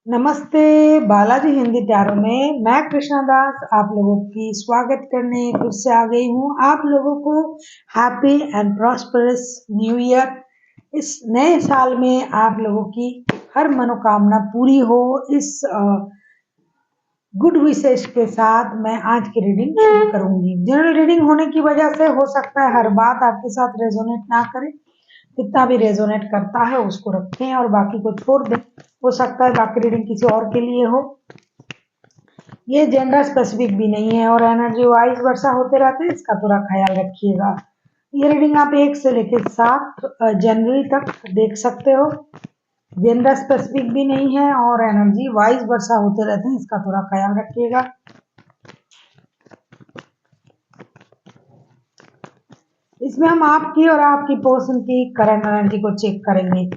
नमस्ते। बालाजी हिंदी टैरो में मैं कृष्णा दास आप लोगों की स्वागत करने फिर से आ गई हूँ। आप लोगों को happy and prosperous new year. इस नए साल में आप लोगों की हर मनोकामना पूरी हो। इस गुड विशेष के साथ मैं आज की रीडिंग शुरू करूंगी। जनरल रीडिंग होने की वजह से हो सकता है हर बात आपके साथ रेजोनेट ना करे। जितना भी रेजोनेट करता है उसको रखें और बाकी को छोड़ दें। हो सकता है बाकी रीडिंग किसी और के लिए हो। ये जेंडर स्पेसिफिक भी नहीं है और एनर्जी वाइज वर्षा होते रहते हैं, इसका थोड़ा ख्याल रखिएगा। ये रीडिंग आप 1 से लेकर 7 जनवरी तक देख सकते हो। जेंडर स्पेसिफिक भी नहीं है और एनर्जी वाइज वर्षा होते रहते हैं, इसका थोड़ा ख्याल रखिएगा। इसमें हम आपकी और आपकी पर्सन की करंट एनर्जी को चेक करेंगे।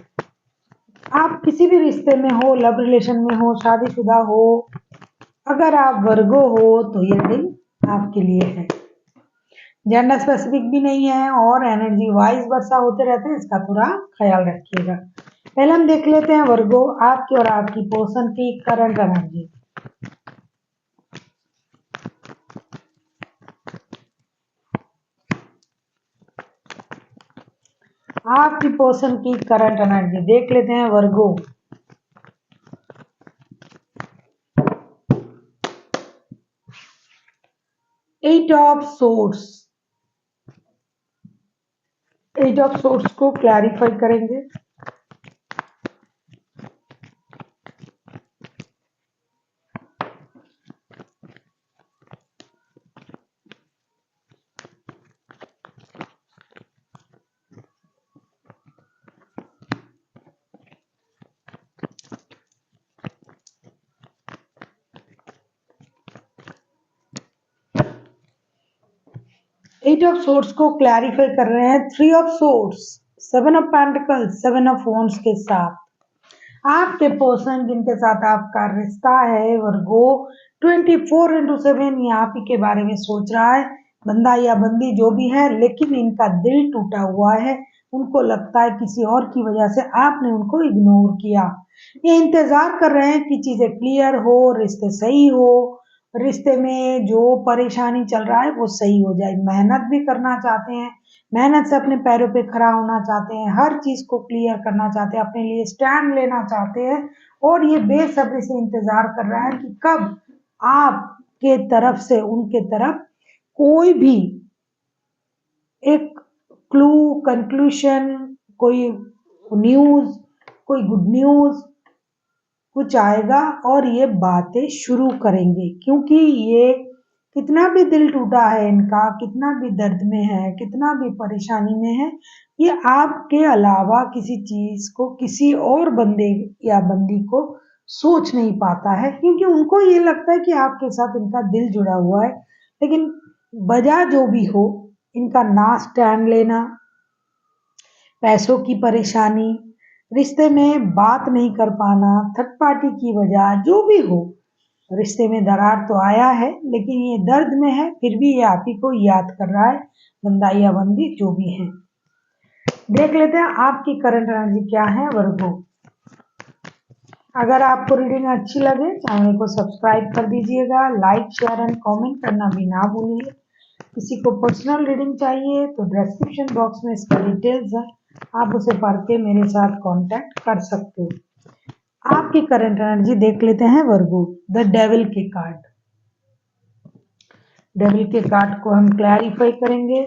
आप किसी भी रिश्ते में हो, लव रिलेशन में हो, शादीशुदा हो, अगर आप वर्गो हो तो ये रीडिंग आपके लिए है। जेंडर स्पेसिफिक भी नहीं है और एनर्जी वाइज वर्षा होते रहते हैं, इसका थोड़ा ख्याल रखिएगा। पहले हम देख लेते हैं वर्गो आपकी और आपकी पर्सन की करंट एनर्जी। आपकी पर्सन की करंट एनर्जी देख लेते हैं Virgo. Eight of swords. Eight of swords को क्लैरिफाई करेंगे। एट ऑफ सोर्ड्स को क्लैरिफाई कर रहे हैं 3 of swords, 7 of pentacles, 7 of wands के साथ। आपके पर्सन जिनके साथ आपका रिश्ता है वर्गो 24/7 ये आप ही के बारे में सोच रहा है। बंदा या बंदी जो भी है, लेकिन इनका दिल टूटा हुआ है। उनको लगता है किसी और की वजह से आपने उनको इग्नोर किया। ये इंतजार कर रहे हैं कि चीजें क्लियर हो, रिश्ते सही हो, रिश्ते में जो परेशानी चल रहा है वो सही हो जाए। मेहनत भी करना चाहते हैं, मेहनत से अपने पैरों पे खड़ा होना चाहते हैं, हर चीज को क्लियर करना चाहते हैं, अपने लिए स्टैंड लेना चाहते हैं और ये बेसब्री से इंतजार कर रहा है कि कब आपके तरफ से उनके तरफ कोई भी एक क्लू, कंक्लूशन, कोई न्यूज, कोई गुड न्यूज कुछ आएगा और ये बातें शुरू करेंगे। क्योंकि ये कितना भी दिल टूटा है इनका, कितना भी दर्द में है, कितना भी परेशानी में है, ये आपके अलावा किसी चीज को, किसी और बंदे या बंदी को सोच नहीं पाता है। क्योंकि उनको ये लगता है कि आपके साथ इनका दिल जुड़ा हुआ है। लेकिन वजह जो भी हो, इनका ना स्टैंड लेना, पैसों की परेशानी, रिश्ते में बात नहीं कर पाना, थर्ड पार्टी की वजह जो भी हो, रिश्ते में दरार तो आया है लेकिन ये दर्द में है, फिर भी ये आप ही को याद कर रहा है, बंदा या बंदी जो भी है। देख लेते हैं आपकी करंट एनर्जी क्या है वर्गो। अगर आपको रीडिंग अच्छी लगे चैनल को सब्सक्राइब कर दीजिएगा, लाइक शेयर एंड कमेंट करना भी ना भूलिए। किसी को पर्सनल रीडिंग चाहिए तो डिस्क्रिप्शन बॉक्स में इसका डिटेल्स है, आप उसे पढ़ के मेरे साथ कांटेक्ट कर सकते हो। आपकी करंट एनर्जी देख लेते हैं वर्गो। द डेविल के कार्ड। डेविल के कार्ड को हम क्लैरिफाई करेंगे।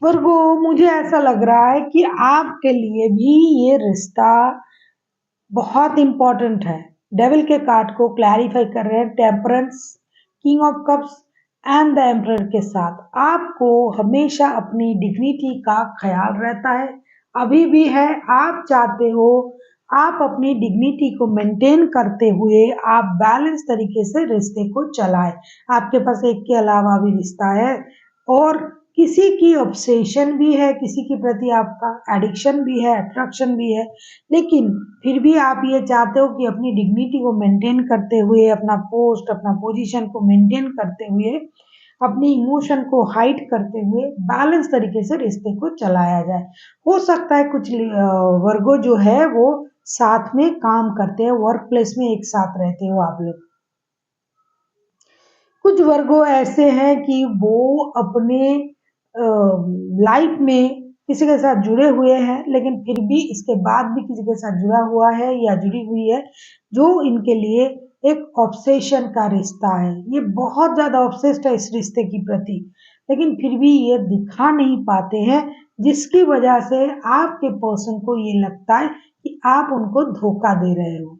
वर्गो मुझे ऐसा लग रहा है कि आपके लिए भी ये रिश्ता बहुत इंपॉर्टेंट है। डेविल के कार्ड को क्लैरिफाई कर रहे हैं temperance, king of cups and the emperor के साथ। आपको हमेशा अपनी डिग्निटी का ख्याल रहता है, अभी भी है। आप चाहते हो आप अपनी डिग्निटी को मेंटेन करते हुए आप बैलेंस तरीके से रिश्ते को चलाएं। आपके पास एक के अलावा भी रिश्ता है और किसी की ऑब्सेशन भी है, किसी के प्रति आपका एडिक्शन भी है, अट्रैक्शन भी है, लेकिन फिर भी आप ये चाहते हो कि अपनी डिग्निटी को मेंटेन करते हुए, अपना पोस्ट, अपना पोजीशन को मेंटेन करते हुए, अपनी इमोशन को हाइड करते हुए बैलेंस तरीके से रिश्ते को चलाया जाए। हो सकता है कुछ वर्गो जो है वो साथ में काम करते हैं, वर्क प्लेस में एक साथ रहते हो आप लोग। कुछ वर्गो ऐसे हैं कि वो अपने लाइफ में किसी के साथ जुड़े हुए हैं, लेकिन फिर भी इसके बाद भी किसी के साथ जुड़ा हुआ है या जुड़ी हुई है, जो इनके लिए एक ऑब्सेशन का रिश्ता है। ये बहुत ज़्यादा ऑब्सेस्ड है इस रिश्ते की प्रति, लेकिन फिर भी ये दिखा नहीं पाते हैं, जिसकी वजह से आपके पर्सन को ये लगता है कि आप उनको धोखा दे रहे हो।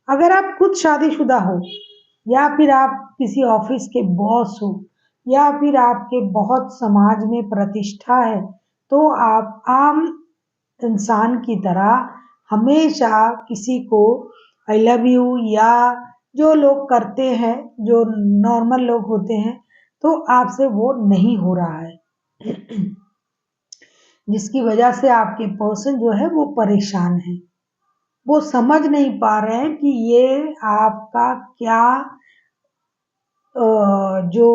अगर आप खुद शादीशुदा हो या फिर आप किसी ऑफिस के बॉस हो या फिर आपके बहुत समाज में प्रतिष्ठा है, तो आप आम इंसान की तरह हमेशा किसी को आई लव यू या जो लोग करते हैं, जो नॉर्मल लोग होते हैं, तो आपसे वो नहीं हो रहा है। जिसकी वजह से आपके पर्सन जो है वो परेशान है। वो समझ नहीं पा रहे हैं कि ये आपका क्या जो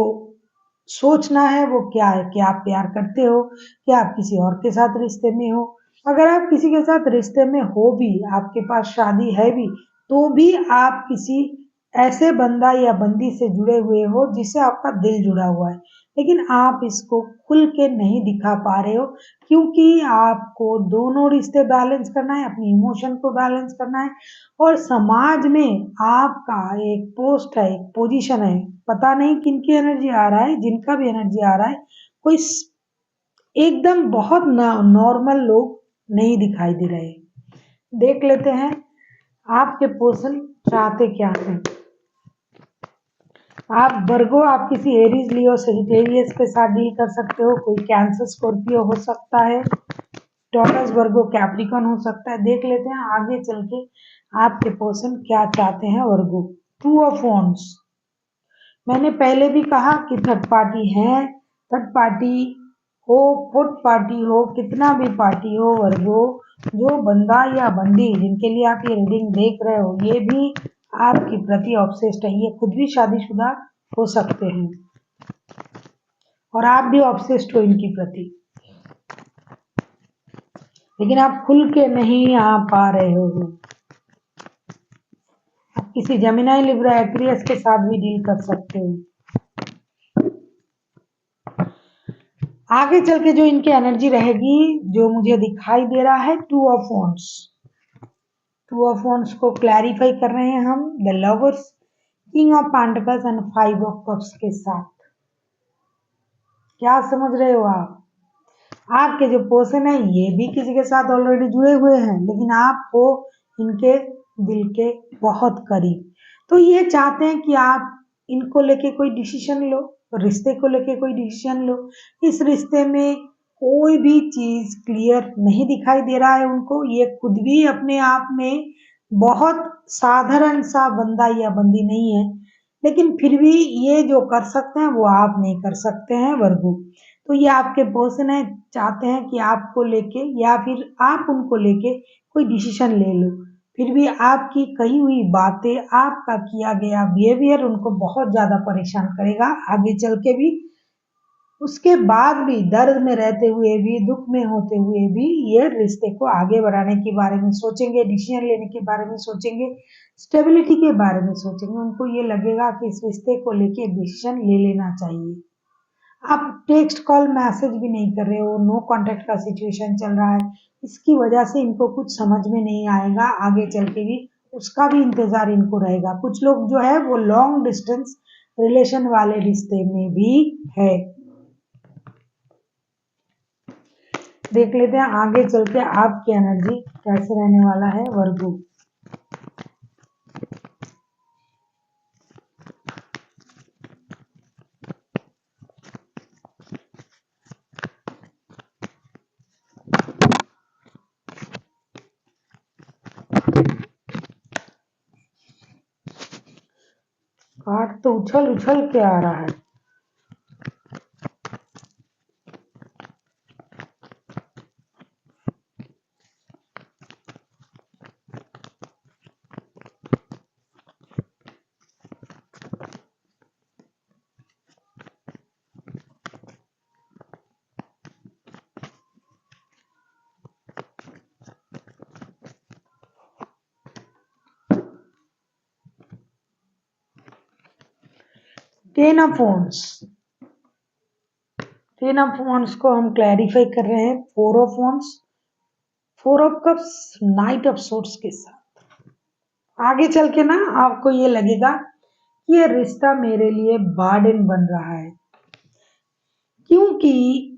सोचना है वो क्या है। क्या आप प्यार करते हो, क्या आप किसी और के साथ रिश्ते में हो? अगर आप किसी के साथ रिश्ते में हो भी, आपके पास शादी है भी, तो भी आप किसी ऐसे बंदा या बंदी से जुड़े हुए हो जिससे आपका दिल जुड़ा हुआ है, लेकिन आप इसको खुल के नहीं दिखा पा रहे हो, क्योंकि आपको दोनों रिश्ते बैलेंस करना है, अपनी इमोशन को बैलेंस करना है, और समाज में आपका एक पोस्ट है, एक पोजीशन है। पता नहीं किनकी एनर्जी आ रहा है, जिनका भी एनर्जी आ रहा है, कोई एकदम बहुत नॉर्मल लोग नहीं दिखाई दे रहे। देख लेते हैं आपके पर्सन चाहते क्या हैं। आप वर्गो, आप किसी एरीज लियो सेजिटेरियस के साथ डील कर सकते हो। कोई कैंसर स्कॉर्पियो हो सकता है, टॉरस वर्गो कैप्रिकॉन हो सकता है। देख लेते हैं आगे चल के आपके पर्सन क्या चाहते हैं वर्गो। टू ऑफ वॉन्ड्स, मैंने पहले भी कहा कि थर्ड पार्टी है। थर्ड पार्टी हो, फोर्थ पार्टी हो, कितना भी पार्टी हो वर्गो, जो बंदा या बंदी जिनके लिए आप ये रीडिंग देख रहे हो, ये भी आपके प्रति ऑब्सेस्ड है। ये खुद भी शादीशुदा हो सकते हैं और आप भी ऑब्सेस्ड हो इनकी प्रति, लेकिन आप खुल के नहीं आ पा रहे हो। आप किसी जेमिनी, लिब्रा, एक्वेरियस के साथ भी डील कर सकते हो। आगे चल के जो इनकी एनर्जी रहेगी, जो मुझे दिखाई दे रहा है, two of wands. Two of wands को क्लैरिफाई कर रहे हैं हम the lovers, king of pentacles and five of cups के साथ। क्या समझ रहे हो आप? आपके जो पर्सन है ये भी किसी के साथ ऑलरेडी जुड़े हुए हैं, लेकिन आप हो इनके दिल के बहुत करीब। तो ये चाहते हैं कि आप इनको लेके कोई डिसीजन लो, रिश्ते को लेके कोई डिसीजन लो। इस रिश्ते में कोई भी चीज क्लियर नहीं दिखाई दे रहा है उनको। ये खुद भी अपने आप में बहुत साधारण सा बंदा या बंदी नहीं है, लेकिन फिर भी ये जो कर सकते हैं वो आप नहीं कर सकते हैं वर्गो। तो ये आपके पर्सन है, चाहते हैं कि आपको लेके या फिर आप उनको लेके कोई डिसीजन ले लो। फिर भी आपकी कही हुई बातें, आपका किया गया बिहेवियर उनको बहुत ज़्यादा परेशान करेगा आगे चल के भी। उसके बाद भी दर्द में रहते हुए भी, दुख में होते हुए भी ये रिश्ते को आगे बढ़ाने के बारे में सोचेंगे, डिसीजन लेने के बारे में सोचेंगे, स्टेबिलिटी के बारे में सोचेंगे। उनको ये लगेगा कि इस रिश्ते को लेके डिसीजन ले लेना चाहिए। आप टेक्स्ट कॉल मैसेज भी नहीं कर रहे हो, नो कांटेक्ट का सिचुएशन चल रहा है, इसकी वजह से इनको कुछ समझ में नहीं आएगा आगे चल के भी, उसका भी इंतजार इनको रहेगा। कुछ लोग जो है वो लॉन्ग डिस्टेंस रिलेशन वाले रिश्ते में भी है। देख लेते हैं आगे चल के आपकी एनर्जी कैसे रहने वाला है वर्गो। कार्ड तो उछल उछल के आ रहा है। Ten of wands, ten of wands को हम क्लैरिफाई कर रहे हैं four of wands, four of cups, night of swords के साथ। आगे चल के ना आपको ये लगेगा कि ये रिश्ता मेरे लिए बर्डन बन रहा है, क्योंकि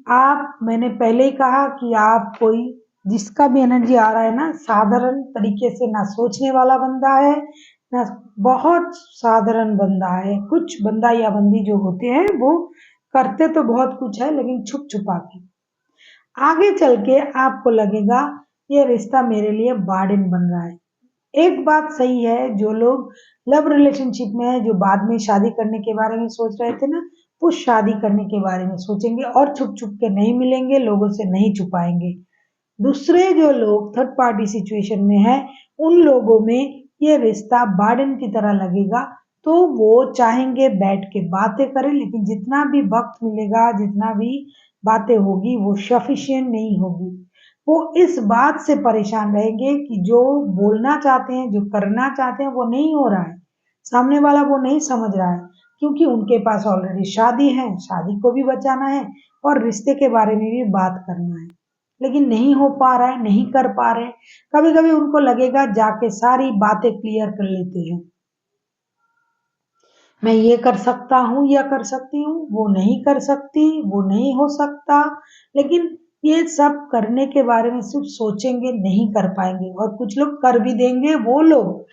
आप, मैंने पहले ही कहा कि आप कोई, जिसका भी एनर्जी आ रहा है ना, साधारण तरीके से ना सोचने वाला बंदा है, ना बहुत साधारण बंदा है। कुछ बंदा या बंदी जो होते हैं वो करते तो बहुत कुछ है लेकिन छुप छुपा के। आगे चल के आपको लगेगा ये रिश्ता मेरे लिए बर्डन बन रहा है। एक बात सही है, जो लोग लव रिलेशनशिप में है, जो बाद में शादी करने के बारे में सोच रहे थे ना, वो शादी करने के बारे में सोचेंगे और छुप छुप के नहीं मिलेंगे, लोगों से नहीं छुपाएंगे। दूसरे जो लोग थर्ड पार्टी सिचुएशन में है, उन लोगों में ये रिश्ता बर्डन की तरह लगेगा, तो वो चाहेंगे बैठ के बातें करें, लेकिन जितना भी वक्त मिलेगा, जितना भी बातें होगी, वो सफिशिएंट नहीं होगी। वो इस बात से परेशान रहेंगे कि जो बोलना चाहते हैं, जो करना चाहते हैं, वो नहीं हो रहा है, सामने वाला वो नहीं समझ रहा है, क्योंकि उनके पास ऑलरेडी शादी है, शादी को भी बचाना है और रिश्ते के बारे में भी बात करना है, लेकिन नहीं हो पा रहा है, नहीं कर पा रहे। कभी कभी उनको लगेगा जाके सारी बातें क्लियर कर लेते हैं, मैं ये कर सकता हूँ या कर सकती हूँ, वो नहीं कर सकती, वो नहीं हो सकता, लेकिन ये सब करने के बारे में सिर्फ सोचेंगे, नहीं कर पाएंगे। और कुछ लोग कर भी देंगे, वो लोग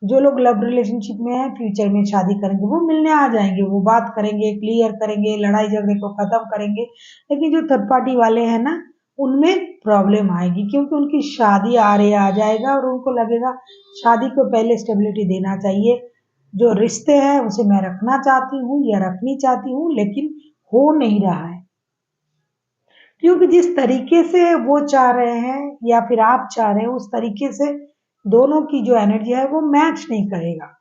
जो लोग लव रिलेशनशिप में है, फ्यूचर में शादी करेंगे, वो मिलने आ जाएंगे, वो बात करेंगे, क्लियर करेंगे, लड़ाई झगड़े को खत्म करेंगे। लेकिन जो थर्ड पार्टी वाले हैं ना, उनमें प्रॉब्लम आएगी, क्योंकि उनकी शादी आ जाएगा और उनको लगेगा शादी को पहले स्टेबिलिटी देना चाहिए। जो रिश्ते हैं उसे मैं रखना चाहती हूँ या रखनी चाहती हूँ, लेकिन हो नहीं रहा है, क्योंकि जिस तरीके से वो चाह रहे हैं या फिर आप चाह रहे हैं, उस तरीके से दोनों की जो एनर्जी है वो मैच नहीं करेगा।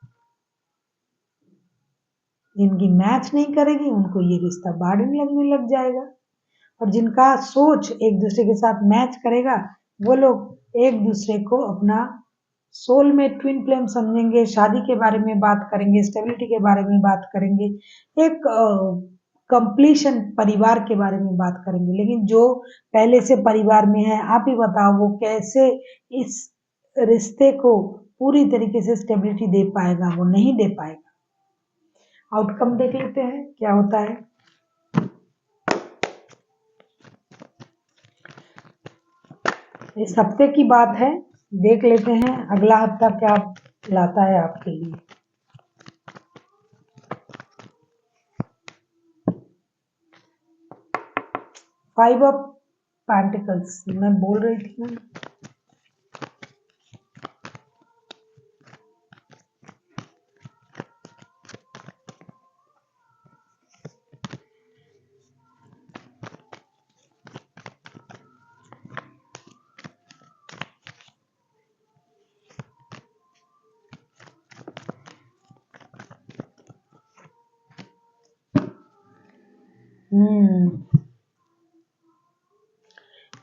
जिनकी मैच नहीं करेगी उनको ये रिश्ता बर्डन लगने लग जाएगा, और जिनका सोच एक दूसरे के साथ मैच करेगा, वो लोग एक दूसरे को अपना सोलमेट ट्विन फ्लेम समझेंगे, शादी के बारे में बात करेंगे, स्टेबिलिटी के बारे में बात करेंगे, एक कंप्लीशन परिवार के बारे में बात करेंगे। लेकिन जो पहले से परिवार में है, आप ही बताओ वो कैसे इस रिश्ते को पूरी तरीके से स्टेबिलिटी दे पाएगा? वो नहीं दे पाएगा। आउटकम देख लेते हैं क्या होता है। इस हफ्ते की बात है, देख लेते हैं अगला हफ्ता क्या लाता है आपके लिए। फाइव ऑफ पेंटिकल्स, मैं बोल रही थी ना,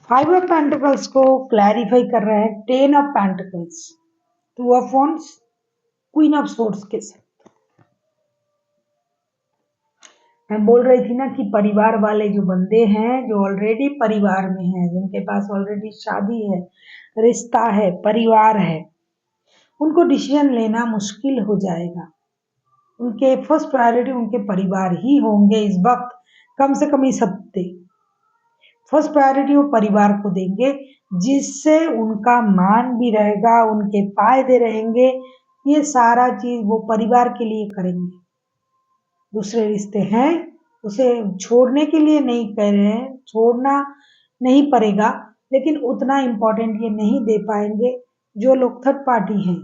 फाइव ऑफ पेंटिकल्स को क्लैरिफाई कर रहे हैं ten of pentacles, two of wands, queen of swords के साथ। मैं बोल रही थी ना कि परिवार वाले जो बंदे हैं, जो ऑलरेडी परिवार में हैं, जिनके पास ऑलरेडी शादी है, रिश्ता है, परिवार है, उनको डिसीजन लेना मुश्किल हो जाएगा। उनके फर्स्ट प्रायोरिटी उनके परिवार ही होंगे इस वक्त, कम से कम इस हफ्ते फर्स्ट प्रायोरिटी वो परिवार को देंगे, जिससे उनका मान भी रहेगा, उनके फायदे रहेंगे। ये सारा चीज वो परिवार के लिए करेंगे। दूसरे रिश्ते हैं उसे छोड़ने के लिए नहीं कह रहे हैं, छोड़ना नहीं पड़ेगा, लेकिन उतना इम्पोर्टेंट ये नहीं दे पाएंगे जो लोग थर्ड पार्टी हैं।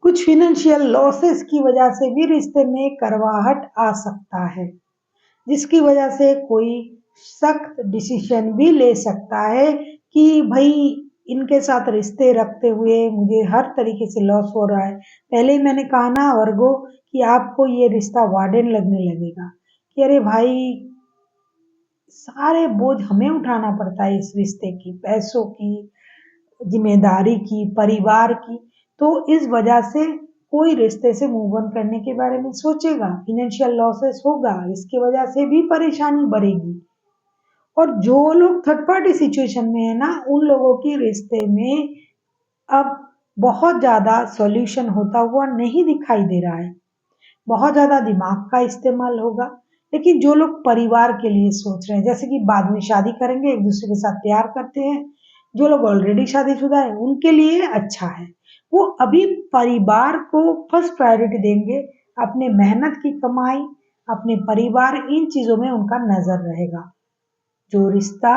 कुछ फिनेंशियल लॉसेस की वजह से भी रिश्ते में करवाहट आ सकता है, जिसकी वजह से कोई सख्त डिसीजन भी ले सकता है कि भाई इनके साथ रिश्ते रखते हुए मुझे हर तरीके से लॉस हो रहा है। पहले ही मैंने कहा ना वर्गो कि आपको ये रिश्ता वार्डन लगने लगेगा कि अरे भाई सारे बोझ हमें उठाना पड़ता है, इस रिश्ते की, पैसों की, जिम्मेदारी की, परिवार की। तो इस वजह से कोई रिश्ते से मूव ऑन करने के बारे में सोचेगा, फिनेंशियल लॉसेस होगा, इसकी वजह से भी परेशानी बढ़ेगी। और जो लोग थर्ड पार्टी सिचुएशन में है ना, उन लोगों की रिश्ते में अब बहुत ज़्यादा सॉल्यूशन होता हुआ नहीं दिखाई दे रहा है। बहुत ज़्यादा दिमाग का इस्तेमाल होगा। लेकिन जो लोग परिवार के लिए सोच रहे हैं, जैसे कि बाद में शादी करेंगे, एक दूसरे के साथ प्यार करते हैं, जो लोग ऑलरेडी शादीशुदा है उनके लिए अच्छा है। वो अभी परिवार को फर्स्ट प्रायोरिटी देंगे, अपने मेहनत की कमाई, अपने परिवार, इन चीजों में उनका नजर रहेगा। जो रिश्ता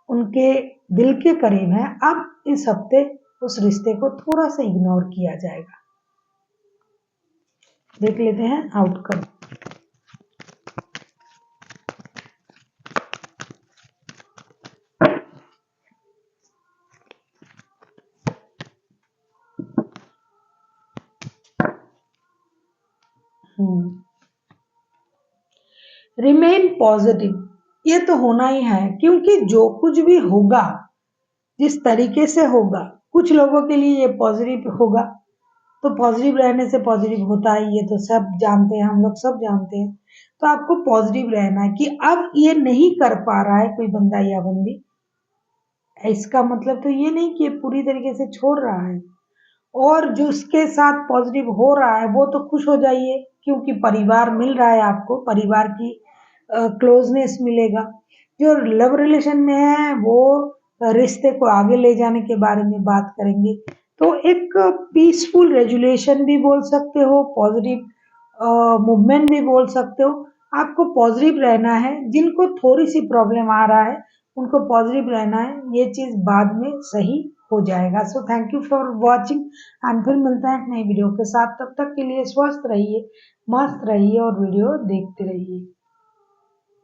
उनके दिल के करीब है, अब इस हफ्ते उस रिश्ते को थोड़ा सा इग्नोर किया जाएगा। देख लेते हैं आउटकम। रिमेन पॉजिटिव, ये तो होना ही है, क्योंकि जो कुछ भी होगा, जिस तरीके से होगा, कुछ लोगों के लिए ये पॉजिटिव होगा, तो पॉजिटिव रहने से पॉजिटिव होता है, ये तो सब जानते हैं, हम लोग सब जानते हैं। तो आपको पॉजिटिव रहना है कि अब ये नहीं कर पा रहा है कोई बंदा या बंदी, इसका मतलब तो ये नहीं कि ये पूरी तरीके से छोड़ रहा है। और जो उसके साथ पॉजिटिव हो रहा है वो तो खुश हो जाइए, क्योंकि परिवार मिल रहा है आपको, परिवार की क्लोजनेस मिलेगा। जो लव रिलेशन में है वो रिश्ते को आगे ले जाने के बारे में बात करेंगे। तो एक पीसफुल रेजुलेशन भी बोल सकते हो, पॉजिटिव मूवमेंट भी बोल सकते हो। आपको पॉजिटिव रहना है, जिनको थोड़ी सी प्रॉब्लम आ रहा है उनको पॉजिटिव रहना है, ये चीज बाद में सही हो जाएगा। So thank you for watching, and फिर मिलते हैं एक नई वीडियो के साथ। तब तक के लिए स्वस्थ रहिए, मस्त रहिए और वीडियो देखते रहिए।